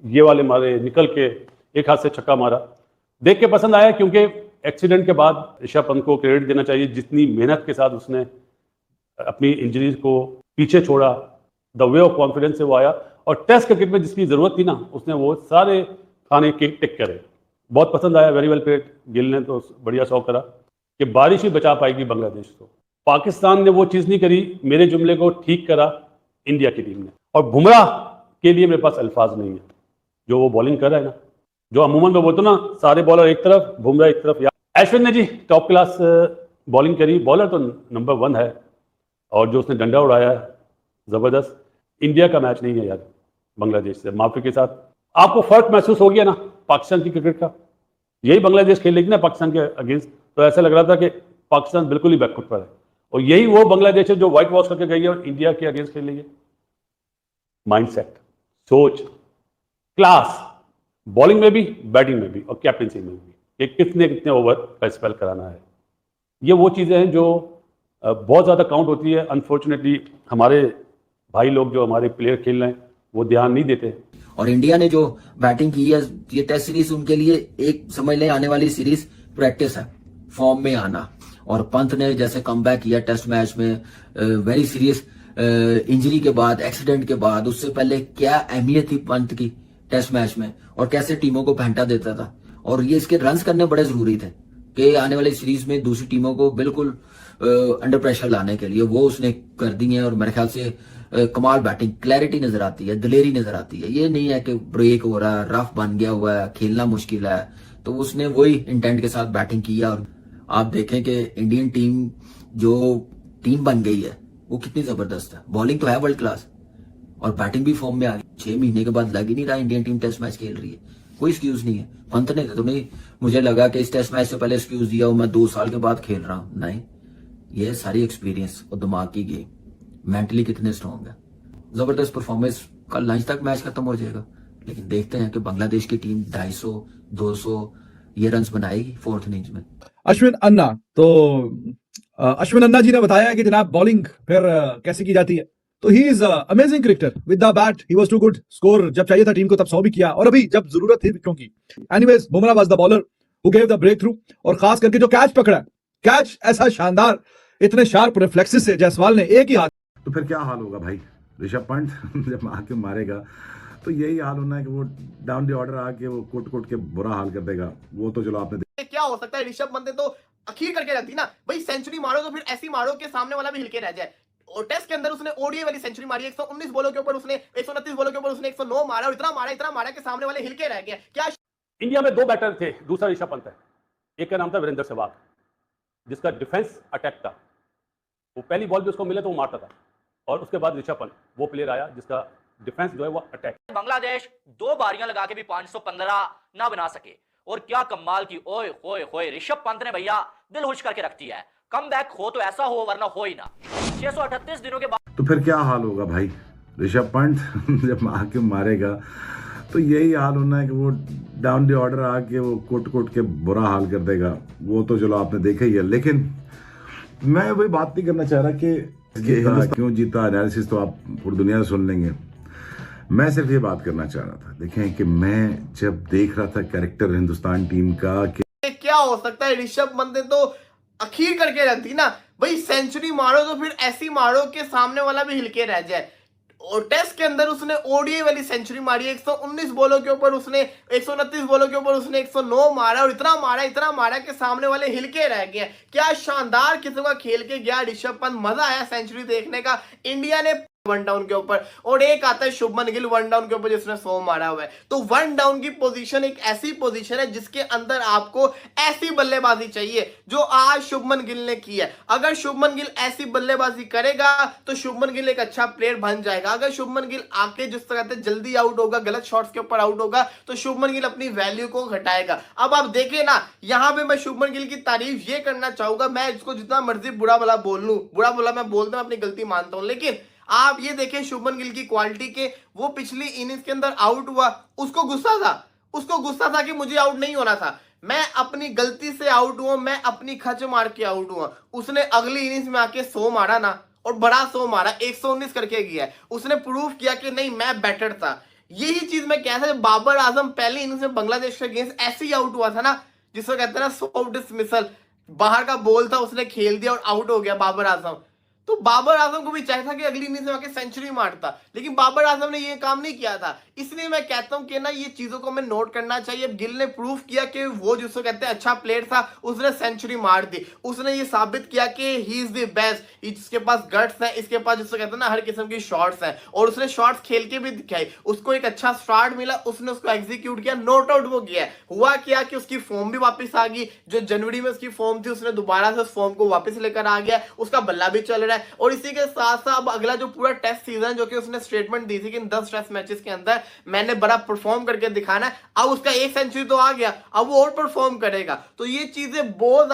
ये वाले मारे, निकल के एक हाथ से छक्का मारा, देख के पसंद आया, क्योंकि एक्सीडेंट के बाद ऋषभ पंत को क्रेडिट देना चाहिए, जितनी मेहनत के साथ उसने अपनी इंजरीज को पीछे छोड़ा, द वे ऑफ कॉन्फिडेंस से वो आया, और टेस्ट क्रिकेट में जिसकी जरूरत थी ना, उसने वो सारे खाने के टिक करे। बहुत पसंद आया, वेरी वेल प्लेड। गिल ने तो बढ़िया शौक करा कि बारिश ही बचा पाएगी बांग्लादेश को। पाकिस्तान ने वो चीज़ नहीं करी, मेरे जुमले को ठीक करा इंडिया की टीम ने। और बुमराह के लिए मेरे पास अल्फाज नहीं है, जो वो बॉलिंग कर रहा है ना, जो अमूमन मैं बोलता हूँ ना, सारे बॉलर एक तरफ, बुमराह एक तरफ। अश्विन ने जी टॉप क्लास बॉलिंग करी, बॉलर तो नंबर 1 है, और जो उसने डंडा उड़ाया है ज़बरदस्त। इंडिया का मैच नहीं है यार बांग्लादेश से, माफी के साथ। आपको फर्क महसूस हो गया ना पाकिस्तान की क्रिकेट का? यही बांग्लादेश खेल लेगी ना पाकिस्तान के अगेंस्ट, तो ऐसा लग रहा था कि पाकिस्तान बिल्कुल ही बैकफुट पर है, और यही वो बांग्लादेश है जो व्हाइट वॉश करके गई है और इंडिया के अगेंस्ट खेल रही है। माइंडसेट, सोच, क्लास, बॉलिंग में भी, बैटिंग में भी, और कैप्टनसी में भी, कि कितने कितने ओवर का स्पेल कराना है। ये वो चीज़ें हैं जो बहुत ज़्यादा काउंट होती है। अनफॉर्चुनेटली हमारे भाई लोग, जो हमारे प्लेयर खेल रहे हैं, वो ध्यान नहीं देते। और इंडिया ने जो बैटिंग की है, ये टेस्ट सीरीज उनके लिए एक समझ लें आने वाली सीरीज प्रैक्टिस है, फॉर्म में आना। और पंत ने जैसे कमबैक किया टेस्ट मैच में, वेरी सीरियस इंजरी के बाद, एक्सीडेंट के बाद, उससे पहले क्या अहमियत थी पंत की टेस्ट मैच में, और कैसे टीमों को फेंटा देता था। और ये इसके रन्स करने बड़े जरूरी थे कि आने वाली सीरीज में दूसरी टीमों को बिल्कुल अंडर प्रेशर लाने के लिए वो उसने कर दी है। और मेरे ख्याल से कमाल बैटिंग, क्लैरिटी नजर आती है, दिलेरी नजर आती है। ये नहीं है कि ब्रेक हो रहा है, रफ बन गया हुआ है, खेलना मुश्किल है, तो उसने वही इंटेंट के साथ बैटिंग किया। और आप देखें कि इंडियन टीम जो टीम बन गई है वो कितनी जबरदस्त है। बॉलिंग तो है वर्ल्ड क्लास, और बैटिंग भी फॉर्म में आ गई। 6 महीने के बाद लग ही नहीं रहा इंडियन टीम टेस्ट मैच खेल रही है, कोई एक्सक्यूज नहीं है। पंत ने तो नहीं मुझे लगा कि इस टेस्ट मैच से पहले एक्सक्यूज दिया हो, मैं 2 साल के बाद खेल रहा हूं, नहीं। ये सारी एक्सपीरियंस और दिमाग की गेम, मेंटली कितने स्ट्रॉन्ग है, जबरदस्त परफॉर्मेंस। कल लंच तक मैच खत्म हो जाएगा, लेकिन देखते हैं कि बांग्लादेश की टीम 250 200 ये रन्स बनाएगी 4th इनिंग्स में। अश्विन अन्ना, तो अश्विन अन्ना जी ने बताया है कि जनाब बॉलिंग फिर कैसे की जाती है। तो he is amazing cricketer with the bat, he was too good. Score जब चाहिए था टीम को तब 100 भी किया, और अभी जब जरूरत थी विकेटों की। Anyways, Bumrah was the bowler who gave the breakthrough, और खास करके जो कैच पकड़ा, कैच ऐसा शानदार, इतने शार्प रिफ्लेक्सेस से जायसवाल ने एक ही हाथ। तो फिर क्या हाल होगा भाई ऋषभ पंत जब आके मारेगा, तो यही हाल होना है कि वो डाउन द ऑर्डर आके वो कोट कोट के बुरा हाल कर देगा। वो तो चलो आपने क्या हो सकता है, ऋषभ पंत ने तो अखीर करके रख दी ना भाई। सेंचुरी मारो तो फिर ऐसी मारो कि सामने वाला भी हिल के रह जाए। और टेस्ट के अंदर उसने ओडीआई वाली सेंचुरी मारी, 119 बॉलों के ऊपर उसने 129 बॉलों के ऊपर उसने 109 मारा, और इतना मारा कि सामने वाले हिल के रह गए। क्या इंडिया में 2 बैटर थे, दूसरा ऋषभ पंत है, एक का नाम था वीरेंद्र सहवाग, जिसका डिफेंस अटैक था। वो पहली बॉल भी उसको मिले तो वो मारता था, और उसके बाद ऋषभ पंत वो प्लेयर आया जिसका डिफेंस जो है वो अटैक। बांग्लादेश 2 बारियां लगा के भी 515 ना बना सके, और क्या कमाल की, ओए होए होए, ऋषभ पंत ने भैया दिल खुश करके रख दिया है। कम बैक हो तो ऐसा हो, वरना हो ही ना। 638 दिनों के बाद तो फिर क्या हाल होगा भाई ऋषभ पंत जब आके मारेगा, तो यही हाल होना है कि वो डाउन द ऑर्डर आके वो कोट कोट के बुरा हाल कर देगा। वो तो चलो आपने देखा ही है, लेकिन मैं वही बात नहीं करना चाह रहा कि क्यों जीता, एनालिसिस तो आप पूरी दुनिया से सुन लेंगे। मैं सिर्फ ये बात करना चाह रहा था, देखें कि मैं जब देख रहा था कैरेक्टर हिंदुस्तान टीम का, कि क्या हो सकता है, ऋषभ पंत ने तो अखीर करके रख दी ना भाई। सेंचुरी मारो तो फिर ऐसी मारो कि सामने वाला भी हिल के रह जाए। और टेस्ट के अंदर उसने ओडीआई वाली सेंचुरी मारी, 119 बॉलों के ऊपर उसने 129 बॉलों के ऊपर उसने 109 मारा, और इतना मारा कि सामने वाले हिल के रह गए। क्या शानदार किस्म का खेल के गया ऋषभ पंत, मजा आया सेंचुरी देखने का। इंडिया ने 1 डाउन के ऊपर, और एक आता है शुभमन गिल 1 डाउन के ऊपर जिसने 100 मारा हुआ है। तो 1 डाउन की पोजीशन एक ऐसी पोजीशन है जिसके अंदर आपको ऐसी बल्लेबाजी चाहिए जो आज शुभमन गिल ने की है। अगर शुभमन गिल ऐसी बल्लेबाजी करेगा तो शुभमन गिल एक अच्छा प्लेयर बन जाएगा। अगर शुभमन गिल आके जिस तरह से जल्दी आउट होगा, गलत शॉट्स के ऊपर आउट होगा, तो शुभमन गिल अपनी वैल्यू को घटाएगा। अब आप देखें ना, यहां पे मैं शुभमन गिल की तारीफ ये करना चाहूंगा, मैं इसको जितना मर्जी बुरा भला बोल लूं, बुरा भला मैं बोलता हूं, अपनी गलती मानता हूं, लेकिन आप ये देखें शुभमन गिल की क्वालिटी के, वो पिछली इनिंग्स के अंदर आउट हुआ, उसको गुस्सा था कि मुझे आउट नहीं होना था, मैं अपनी गलती से आउट हुआ, मैं अपनी खच मार के आउट हुआ। उसने अगली इनिंग्स में आके 100 मारा ना, और बड़ा 100 मारा, 119 करके गया है। उसने प्रूव किया कि नहीं मैं बेटर था। यही चीज मैं कह रहा था, जब बाबर आजम पहले इनिंग्स में बांग्लादेश के अगेंस्ट ऐसे ही आउट हुआ था ना, जिसको कहते हैं ना सॉफ्ट डिसमिसल, बाहर का बॉल था उसने खेल दिया और आउट हो गया बाबर आजम। तो बाबर आजम को भी चाहिए था कि अगली इनिंग्स में आके सेंचुरी मारता, लेकिन बाबर आजम ने ये काम नहीं किया था। इसलिए मैं कहता हूं कि ना ये चीजों को हमें नोट करना चाहिए। अब गिल ने प्रूव किया कि वो जिसको कहते हैं अच्छा प्लेयर था, उसने सेंचुरी मार दी, उसने ये साबित किया कि ही इज द बेस्ट, इसके पास गट्स है, इसके पास जिसको कहते हैं ना हर किस्म की शॉट्स हैं, और उसने शॉट्स खेल के भी दिखाई। उसको एक अच्छा स्टार्ट मिला, उसने उसको एग्जीक्यूट किया, नॉट आउट वो किया। हुआ क्या कि उसकी फॉर्म भी वापस आ गई, जो जनवरी में उसकी फॉर्म थी उसने दोबारा से उस फॉर्म को वापस लेकर आ गया, उसका बल्ला भी चल रहा है। और इसी के साथ साथ अब अगला जो पूरा टेस्ट सीजन, जो कि उसने स्टेटमेंट दी थी कि इन 10 टेस्ट मैचेस के अंदर मैंने बड़ा परफॉर्म करके दिखाना है, अब उसका एक सेंचुरी तो आ गया, अब वो और परफॉर्म करेगा। तो ये चीजें बहुत